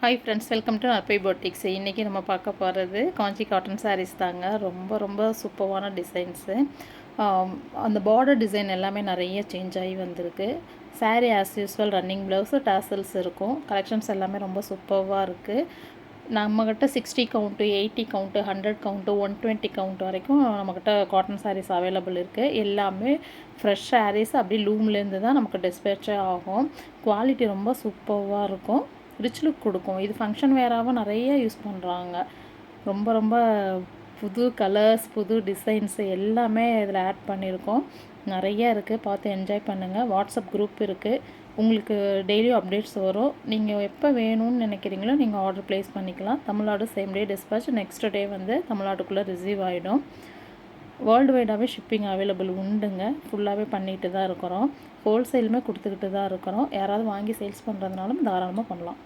Hi friends, welcome to அப்பை boutiques. இன்றைக்கி நம்ம பார்க்க போகிறது காஞ்சி காட்டன் சாரீஸ் தாங்க. ரொம்ப ரொம்ப சூப்பரான டிசைன்ஸு. அந்த பார்டர் டிசைன் எல்லாமே நிறைய சேஞ்ச் ஆகி வந்திருக்கு. Sari as usual running blouse tassels இருக்கும். கலெக்ஷன்ஸ் எல்லாமே ரொம்ப சூப்பராக இருக்குது. நம்மக்கிட்ட 60 கவுண்ட்டு, 80 கவுண்ட்டு, 100 கவுண்ட்டு, 120 கவுண்ட் வரைக்கும் நம்மக்கிட்ட காட்டன் சாரீஸ் அவைலபிள் இருக்குது. எல்லாமே ஃப்ரெஷ் சாரீஸ் அப்படியே லூம்லேருந்து தான் நமக்கு டிஸ்பேச்சே ஆகும். குவாலிட்டி ரொம்ப சூப்பராக இருக்கும். ரிச் லுக் கொடுக்கும். இது ஃபங்க்ஷன் வேராகவும் நிறைய யூஸ் பண்ணுறாங்க. ரொம்ப ரொம்ப புது கலர்ஸ், புது டிசைன்ஸு எல்லாமே இதில் ஆட் பண்ணியிருக்கோம். நிறைய இருக்குது, பார்த்து என்ஜாய் பண்ணுங்கள். வாட்ஸ்அப் குரூப் இருக்குது. உங்களுக்கு டெய்லியும் அப்டேட்ஸ் வரும். நீங்கள் எப்போ வேணும்னு நினைக்கிறீங்களோ நீங்கள் ஆர்டர் ப்ளேஸ் பண்ணிக்கலாம். Tamil Nadu same day dispatch, next day வந்து தமிழ்நாட்டுக்குள்ளே ரிசீவ் ஆகிடும். வேர்ல்டு வைடாகவே ஷிப்பிங் அவைலபிள் உண்டுங்க. ஃபுல்லாகவே பண்ணிட்டு தான் இருக்கிறோம். ஹோல்சேலுமே கொடுத்துக்கிட்டு தான் இருக்கிறோம். யாராவது வாங்கி சேல்ஸ் பண்ணுறதுனாலும் தாராளமாக பண்ணலாம்.